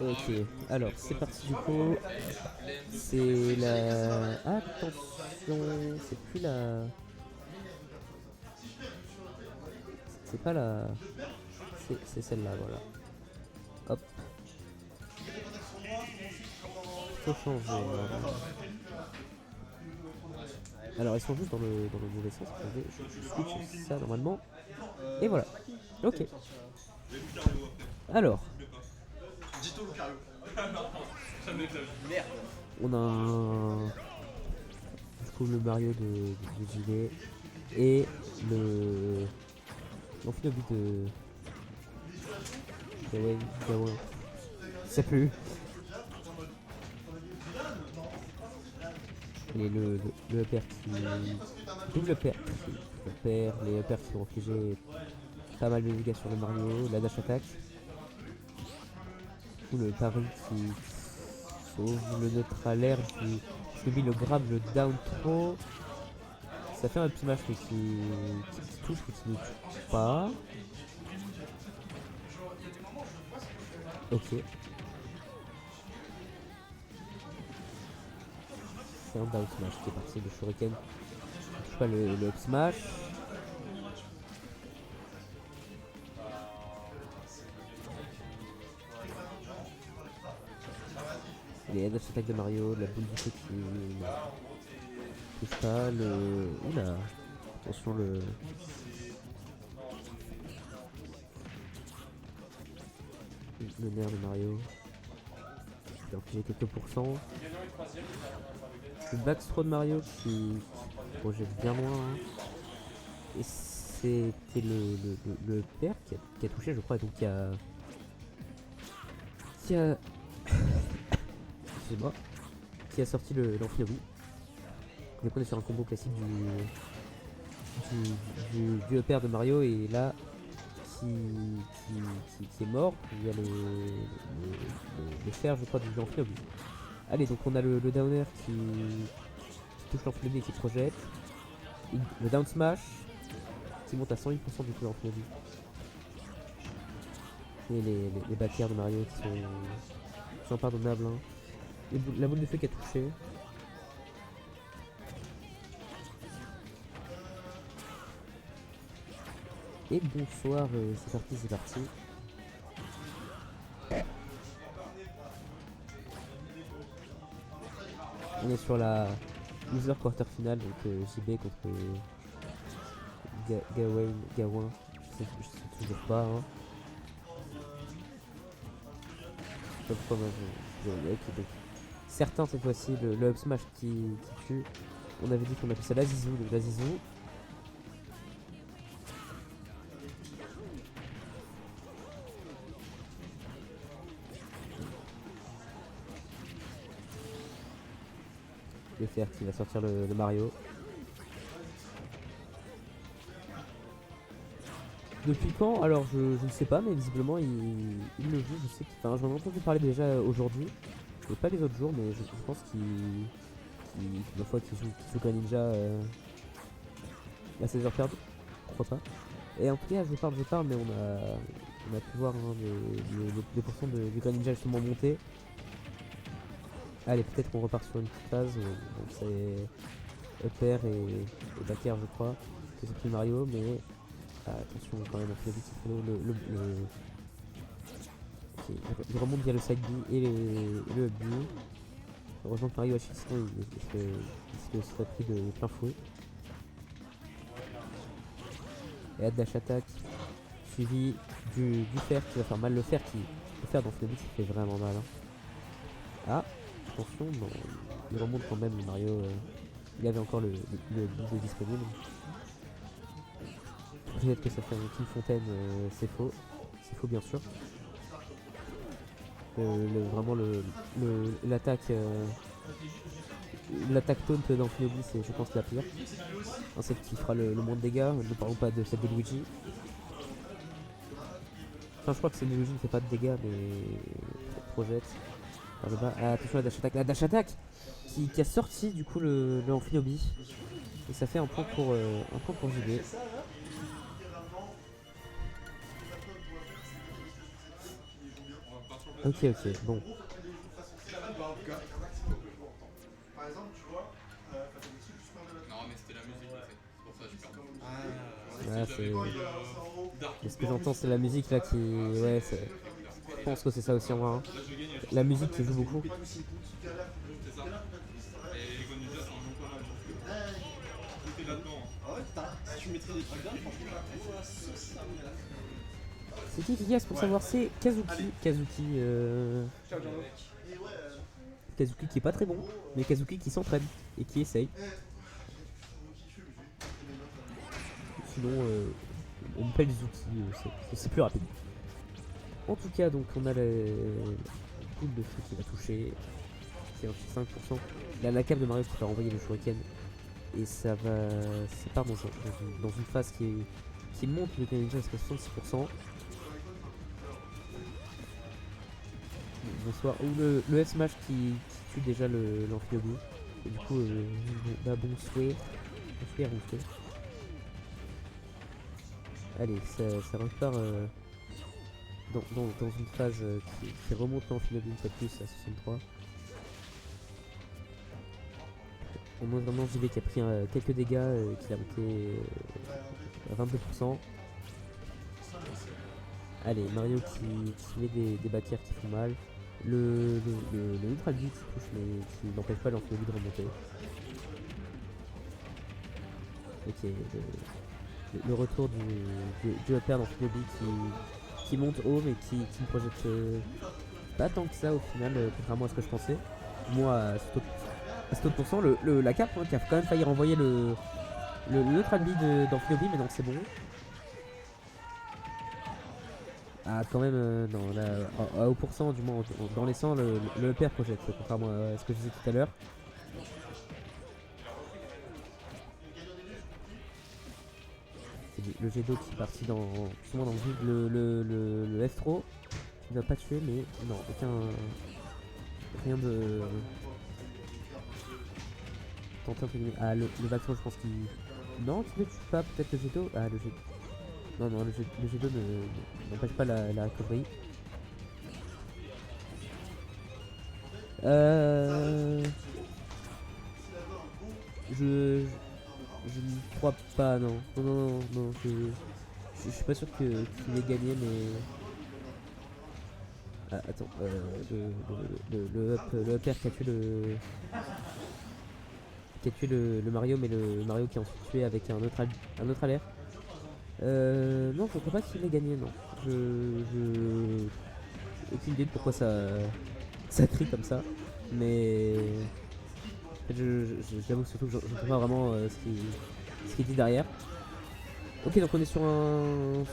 Ok, alors c'est parti du coup. C'est la... Attention, c'est plus la... C'est pas la... C'est celle-là, voilà. Hop, faut changer. Alors ils sont juste dans le mauvais sens. Attendez, je switch ça normalement. Et voilà. Ok. Alors, on a du coup le Mario de Gilet et le l'amphibie de Gawain, Gawain. Je sais plus. Et le père qui. Double père. Le père, les pères qui ont infligé pas mal de dégâts sur le Mario, la dash attack. Ou le pari qui sauve le neutralaire du. Parce que lui le grab, le down throw. Ça fait un petit match mais qui touche mais qui ne touche pas. Ok. C'est un down smash qui est parti, le shuriken. Ne touche pas le up smash. Les dash attack de Mario, la boule du feu qui touche pas, le. Oula. Attention le nerf de Mario. Il a infligé quelques pourcents. Le backstro de Mario qui projette bien loin. Hein. Et c'était le père qui a touché, je crois, donc qui a excusez-moi, qui a sorti l'Amphilobi. Donc on est sur un combo classique du père de Mario et là qui est mort. Il y a le fer, je crois, du Amphilobi. Allez, donc on a le downer qui touche l'Amphilobi et qui projette. Le down smash qui monte à 108% du coup l'Amphilobi. Et les backairs de Mario qui sont impardonnables. Hein. La boule de feu qui a touché. Et bonsoir, c'est parti. On est sur la loser quarter finale, donc JB contre Gawain, je sais toujours pas. Hein. Je sais pas pourquoi moi ok, donc certains cette fois-ci, le up smash qui tue. On avait dit qu'on appelait ça la zizou, donc la zizou. Le fer qui va sortir le Mario. Depuis quand? Alors je ne sais pas, mais visiblement il le joue. Je sais que, enfin, j'en ai entendu parler déjà aujourd'hui, et pas les autres jours, mais je pense la fois qu'il joue Greninja à 16h perdues, pourquoi pas. Et en tout cas, je parle, mais on a pu voir hein, les pourcents du Greninja justement monter. Allez, peut-être qu'on repart sur une petite phase où donc c'est Upper et Backer, je crois, que c'est plus Mario, mais attention quand même, on fait vite okay, il remonte via le side B et le up B. Heureusement que Mario a shield, sinon il se serait pris de plein fouet. Et à dash attack, suivi du fer qui va faire mal. Le fer dans ce début, ça fait vraiment mal. Hein. Ah, attention, non, il remonte quand même, Mario. Il avait encore le build disponible. Peut-être que ça fait une fontaine, c'est faux. C'est faux, bien sûr. Vraiment, l'attaque. L'attaque taunt dans Shinobi, c'est je pense la pire. C'est qui fera le moins de dégâts. Ne parlons pas de celle de Luigi. Enfin, je crois que celle de Luigi ne fait pas de dégâts, mais projette. Par le bas. Ah, attention à la dash attack qui a sorti du coup le Amphinobi. Et ça fait un point pour JB. Ok, ok, bon. Non, mais c'était la musique, en fait. C'est pour ça que je perds. Là, Si c'est. j'avais pris Dark Mais ce que Purge, j'entends, c'est la musique là qui. Ouais, je pense que c'est ça aussi en vrai, hein. là je gagnais, je pense. La musique qui joue beaucoup. C'est ça. Et Ego Ninja, c'est un bon commun. Tout est là-dedans. Ah ouais, si tu mettrais des dragons, franchement, ouais, ça me C'est qui efficace pour savoir? C'est Kazuki. Kazuki qui est pas très bon, mais Kazuki qui s'entraîne et qui essaye. Sinon, on me paye les outils, c'est plus rapide. En tout cas, donc on a la poule de feu qui va toucher, qui est en 5%. Là, la cape de Mario qui va renvoyer le shuriken. Et ça part dans une phase qui monte le Greninja jusqu'à 66%. Bonsoir. Ou le S-Smash qui tue déjà l'Amphiobie. Et du coup, bon souhait. Bon souhait. Allez, ça repart dans une phase qui remonte l'Amphiobie une fois de plus à 63. On montre vraiment JV qui a pris quelques dégâts, qui a monté à 22%. Allez, Mario qui met des backairs qui font mal. Le Ultra Beat qui touche mais qui n'empêche pas l'Amphiobie de remonter. Ok, le retour du upper d'Amphiobie qui monte haut mais qui me projette pas tant que ça au final, contrairement à ce que je pensais. Moi, à ce taux de pourcent, la cape qui a quand même failli renvoyer le neutral beat d'Amphiobie, mais non, c'est bon. Ah, quand même, non, là, à haut pourcent, du moins, dans les 100, le upper projette, contrairement à ce que je disais tout à l'heure. C'est le jet d'eau qui est parti souvent dans le vide, le F-throw, qui ne va pas tuer, mais non, rien de. Tenter entre guillemets. Ah, le backthrow, je pense qu'il. Non, tu ne tues pas, peut-être le jet d'eau. Ah, le jet. Non, le jet d'eau n'empêche pas la recovery. Je ne crois pas, non. Non, je suis pas sûr qu'il ait gagné, mais. Ah, attends, le upper qui a tué le Mario, mais le Mario qui a ensuite tué avec un autre alerte. Non, je crois pas qu'il ait gagné, non. Aucune idée de pourquoi ça crie comme ça, mais j'avoue surtout que je ne comprends pas vraiment ce qu'il dit derrière. Ok, donc on est sur une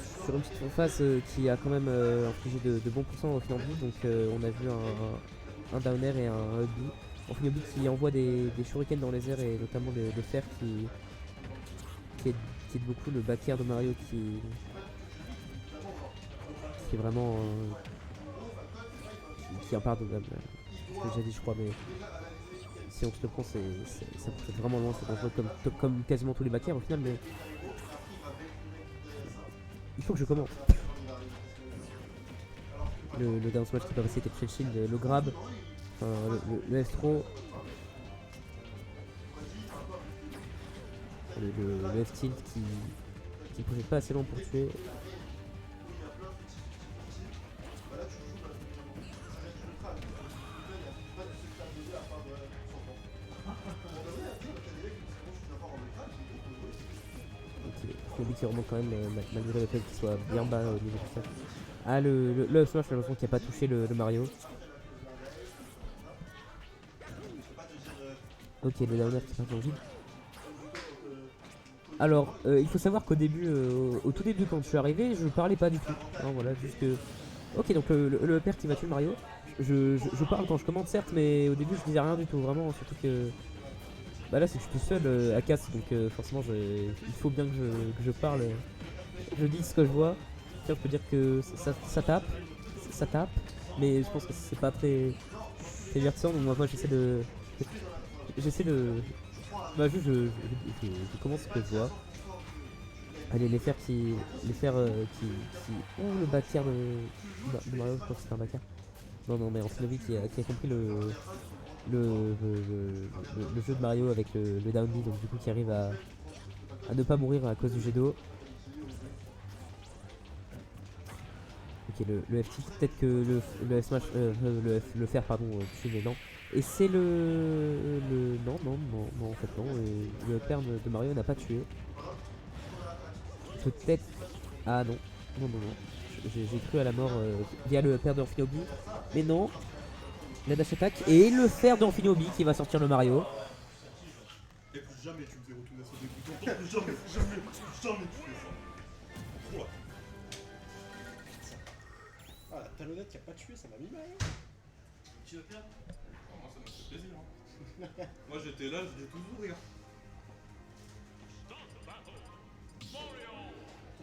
petite phase qui a quand même infligé de bons pourcents au final, donc on a vu un down air et un up B. Enfin, qui envoie des shurikens dans les airs et notamment le fer qui aide beaucoup le back air de Mario qui est vraiment qui est impardonnable. Je l'ai déjà dit, je crois, mais si on se le prend, ça peut être vraiment loin, c'est dangereux comme quasiment tous les back airs au final, mais il faut que je commente. Le down smash qui peut rester capture shield, le grab, enfin, le F-throw, le F-tilt qui projette pas assez loin pour tuer. Ok, qui remonte quand même malgré le fait qu'il soit bien bas au niveau du smash. Ah, le F-smash, j'ai l'impression qu'il n'a pas touché le Mario. Ok, le downer qui passe dans le vide. Alors, il faut savoir qu'au début, au tout début quand je suis arrivé, je parlais pas du tout. Non, voilà, juste que... Ok, donc le père qui va tuer Mario. Je parle quand je commente certes, mais au début je disais rien du tout, vraiment, surtout que... Bah là c'est que je suis tout seul à casse, donc forcément il faut bien que je parle, je dis ce que je vois. Tiens, je peux dire que ça tape, mais je pense que c'est pas très divertissant, donc moi j'essaie de... Bah juste je commence ce que je vois. Allez, les fers qui... Ouh, le backer de Mario, je pense que c'est un backer. Non, non, mais Anfinobi qui a compris le jeu de Mario avec le down B, donc du coup qui arrive à ne pas mourir à cause du jet d'eau. Ok, le F tilt, peut-être que le F smash, le fer, pardon, tue, mais non. Et c'est non, non, non, non, en fait, non. Le père de Mario n'a pas tué. Peut-être. Ah non, non, non, non. J'ai cru à la mort via le père d'Amphinobi. Mais non, la dash attack. Et le fer d'Amphinobi qui va sortir le Mario. Et plus jamais tu me fais retourner sur des boutons. Plus jamais, jamais, jamais tu fais ça. Quoi? Ah, la talonnette qui a pas tué, ça m'a mis mal. Tu veux bien? Moi, ça m'a fait plaisir. Hein. Moi, j'étais là, je l'ai toujours rire.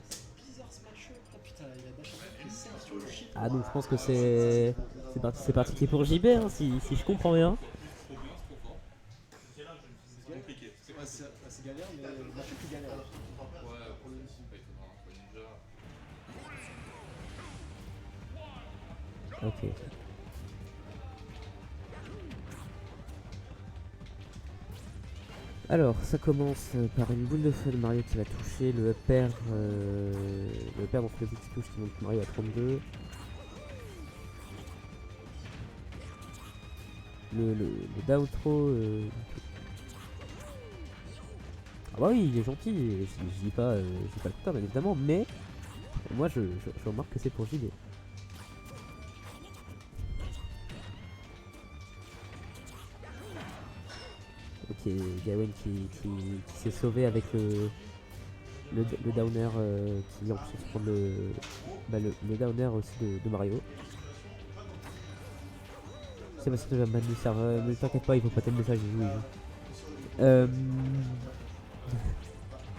C'est bizarre ce match. Oh putain, il a dash attack qui sert sur le shit. Ah donc je pense que c'est parti qui est pour JB, hein, si je comprends bien. Trop bien, c'est trop fort. C'est compliqué. C'est galère, mais le match est plus galère. Ouais, pour le il faudra un point ninja. Ok. Alors, ça commence par une boule de feu de Mario qui va toucher le père dans le qui touche, qui monte Mario à 32. Le down throw. Ah bah oui, il est gentil, je dis pas le contraire, bien évidemment, mais moi je remarque que c'est pour JD. Ok, Gawain qui s'est sauvé avec le downer qui empêche de prendre le downer aussi de Mario. Sébastien de la Manu serveur, ne t'inquiète pas, il faut pas tel message, il joue.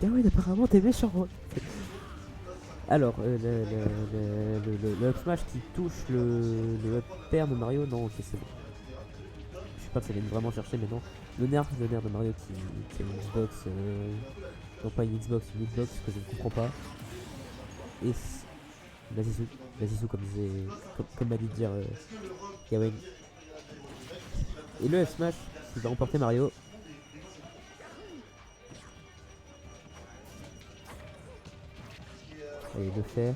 Gawain, apparemment t'es méchant. Alors, le up smash qui touche le up pair de Mario, non, ok, c'est bon. Je sais pas que ça vient vraiment chercher, mais non. Le nerf de Mario qui est une Xbox, non pas une Xbox que je ne comprends pas. Et la Zizou comme m'a dit de dire Gawain. Et le F smash qui va remporter Mario. Allez, le fer.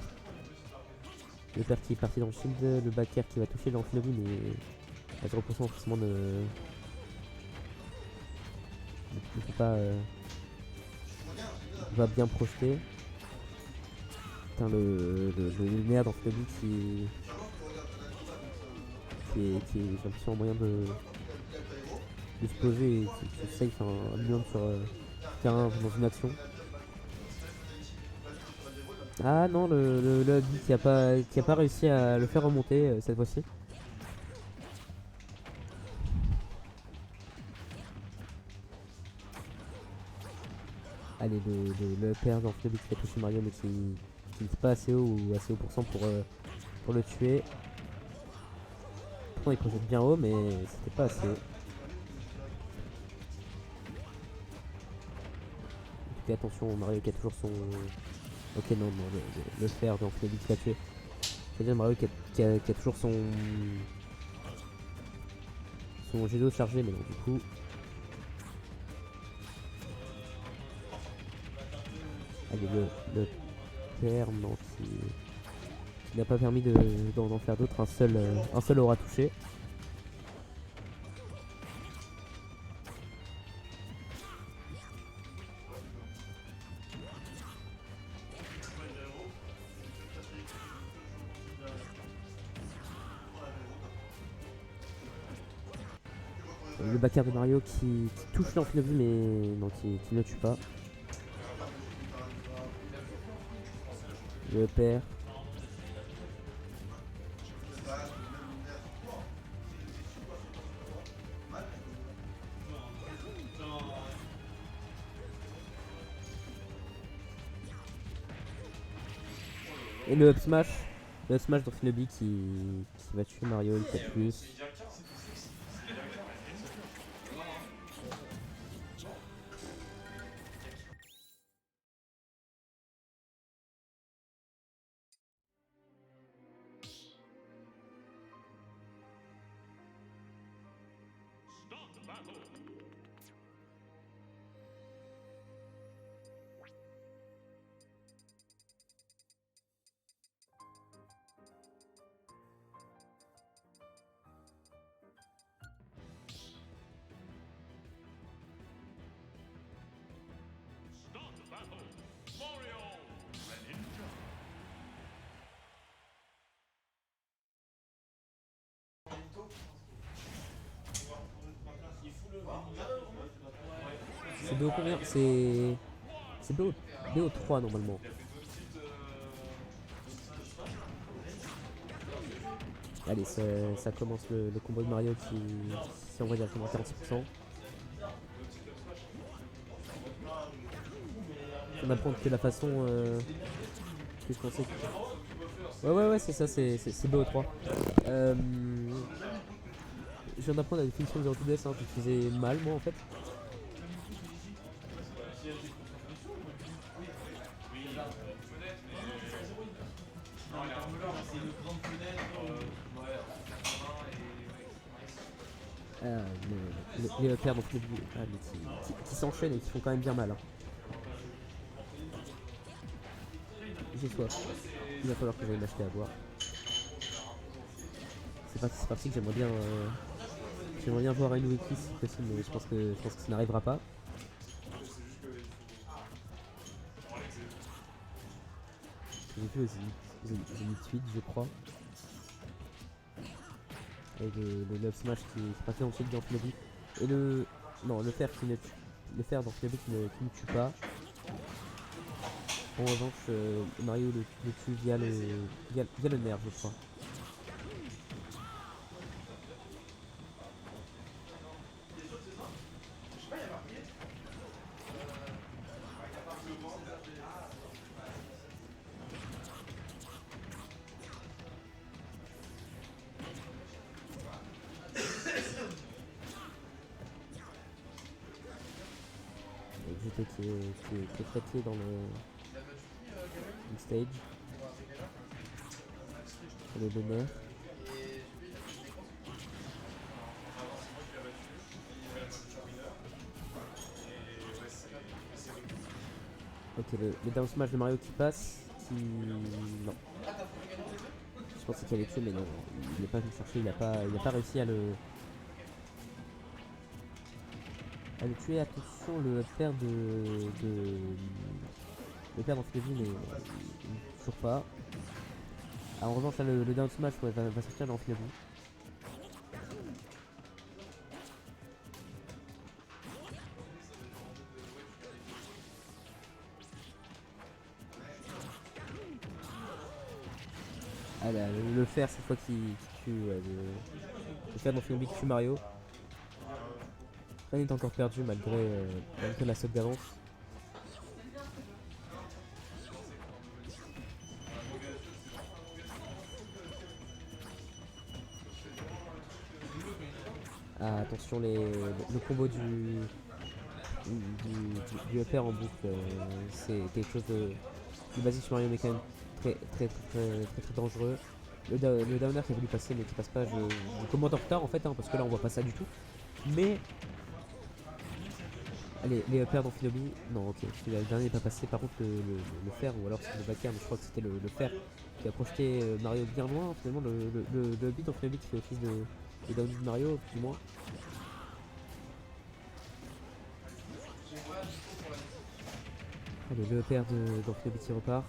Le fer qui est parti dans le shield, le back air qui va toucher l'Amphilobi, mais à 0% forcément ne peut pas va bien projeter. Putain, le nerf d'Amphilobi qui est j'ai l'impression en moyen de se poser et qui safe un minimum sur terrain dans une action. Ah non, le Abby qui a pas réussi à le faire remonter cette fois-ci. Allez, le père d'Amphilobi qui a touché Mario mais qui n'est pas assez haut ou assez haut pour le tuer. Pourtant il projette bien haut mais c'était pas assez. En tout cas attention, Mario qui a toujours son... Ok non, non, le fer d'Amphilobi qui l'a tué. C'est-à-dire Mario qui a toujours son jet d'eau chargé, mais non, du coup. Allez, le père, non, qui n'a pas permis d'en faire d'autres. Un seul aura touché. Le backer de Mario qui touche l'Amphilobi mais non, qui ne tue pas. Le père. Et le up smash. Le up smash d'Amphilobi qui va tuer Mario une fois de plus. C'est BO combien? C'est BO 3 normalement. Allez, ça commence le combo de Mario qui envoie directement à 46%. On apprend que la façon que je pensais que... Ouais, c'est ça, c'est BO3. Je viens d'apprendre la définition de Zero to Death, hein, qui faisait mal moi en fait. Les upairs donc qui s'enchaînent et qui font quand même bien mal. Hein. J'ai soif. Il va falloir que j'aille m'acheter à boire. C'est parti que j'aimerais bien voir une wiki si possible, mais je pense que ça n'arrivera pas. J'ai vu aux Elite 8 je crois. Avec le Love Smash qui est passé ensuite dans Shinobi. Et le fer qui ne tue. Le fer dans Shinobi qui ne tue pas. En revanche, Mario le tue via le nerf, je crois. GT qui est traité dans le stage. Le bonheur. Ok, le down smash de Mario qui passe. Non. Je pensais qu'il allait tuer, mais non. Il n'est pas venu chercher, il n'a pas réussi à le tuer. Attention, le père le père dans ce vie, mais toujours pas. En revanche, là, le down smash va sortir dans Fiabu. Ah là, le fer cette fois qui tue le fer dans Fiabu qui tue Mario. Rien n'est encore perdu malgré la saute d'avance. Ah, attention, le combo du upper en boucle, c'est quelque chose de basique sur Mario, mais quand même très dangereux. Le downer qui a voulu passer mais qui passe pas, je commande en retard en fait, hein, parce que là on voit pas ça du tout. Mais allez, les uppers dans Shinobi, non ok, le dernier n'est pas passé. Par contre le fer, ou alors c'était le backer, mais je crois que c'était le fer qui a projeté Mario bien loin. Finalement le beat dans Shinobi qui fait office de down de Mario plus ou moins. Allez, le upper dans Shinobi qui repart.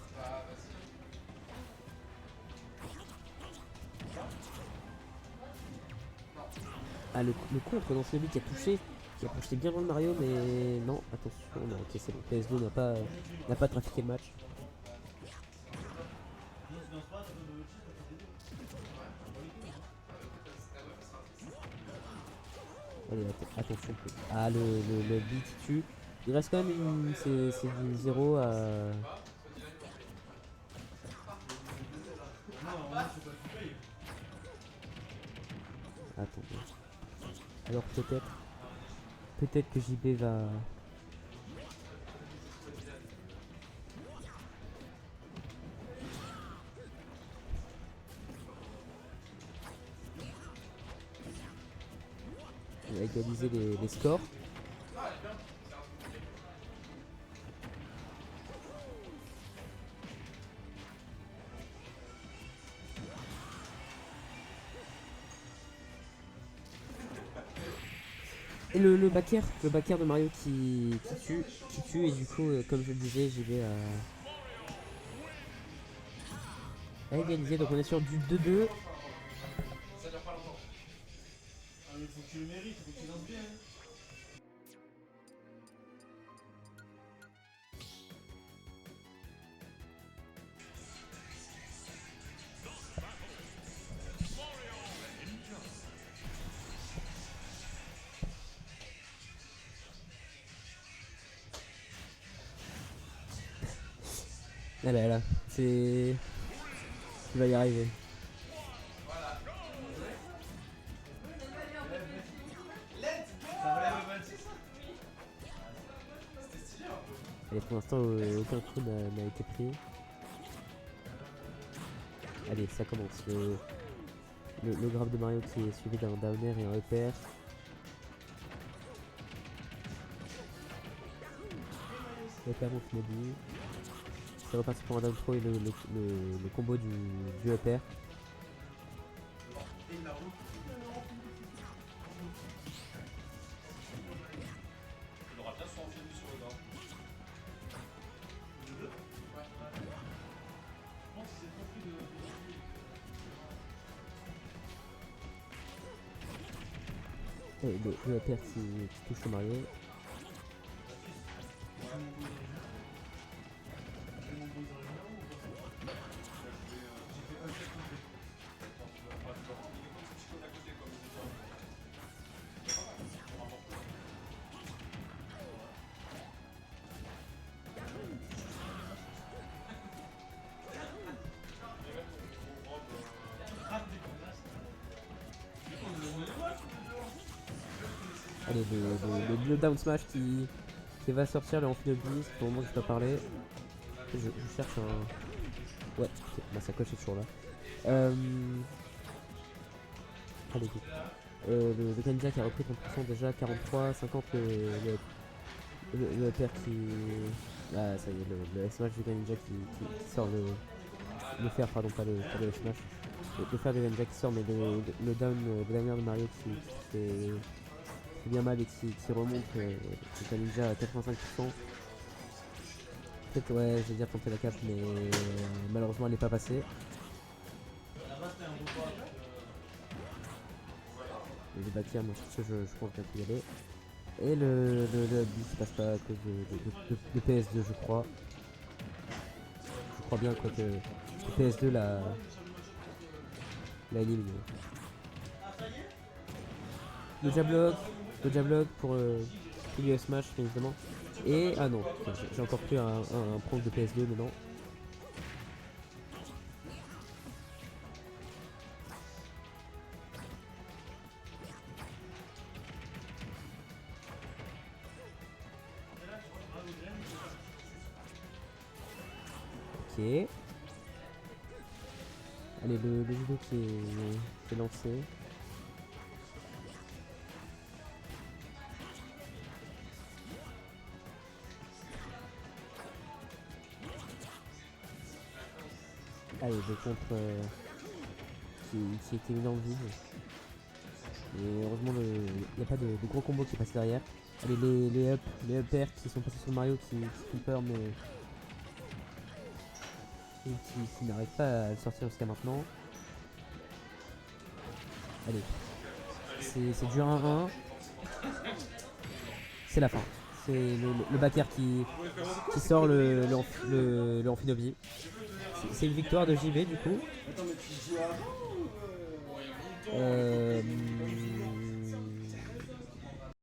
Ah, le contre dans Shinobi qui a touché, qui a projeté bien loin de Mario, mais non, attention, non, ok, c'est bon, PS2 n'a pas trafiqué le match. Allez, attention. Ah, le beat tue. Il reste quand même c'est du 0 à... Attendez. Alors peut-être que JB va... a égalisé les scores. Et le backer de Mario qui tue et du coup comme je le disais j'y vais à égaliser, donc on est sur du 2-2. Ça dure pas longtemps. Ah mais faut que tu le mérites, faut que tu lances bien. Hein. Ah là là, c'est... Tu vas y arriver. Ça valait le 26 ça. C'était stylé un peu. Allez, pour l'instant aucun coup n'a été pris. Allez, ça commence. Le grab de Mario qui est suivi d'un downer et un upper. Upper mon Shinobi. C'est reparti pour un down throw et le combo du upper. Et il la roule. Il aura bien son enchaîné sur le gras. Le 2 ouais. Je pense que c'est pas pris de... Et le upper qui touche le Mario. Allez, le down smash qui va sortir le Amphilobi, c'est pour le moment que je peux parler. Je cherche un... Ouais, ok, ma sacoche est toujours là. Allez, vite. Le Ganja qui a repris 30% déjà, 43, 50 le upper qui... Ah ça y est, le smash du Ganja qui sort le fer, pardon, pas le smash. Le fer du Ganja qui sort, mais le down, le downer de Mario qui fait bien mal et qui remonte le Ninja à 85%. Peut-être ouais, j'ai déjà tenté la cape mais malheureusement elle n'est pas passée. Et le bâtir, moi je pense qu'il y aller. Et le bis qui passe pas à cause de PS2 je crois. Je crois bien quoi que PS2 l'a éliminé. Le jab pour le smash évidemment. Et ah non, j'ai encore pris un proc de PS2 mais non. Ok. Allez, le judo qui est lancé. Allez, le contre qui était mis dans le vide. Et heureusement, il n'y a pas de gros combos qui passent derrière. Allez, les up airs qui sont passés sur Mario qui font peur, mais qui n'arrivent pas à le sortir jusqu'à maintenant. Allez, c'est du 1-1. C'est la fin. C'est le backer qui sort le Amphilobi. C'est une victoire de JV du coup. Attends mais tu joues avant ou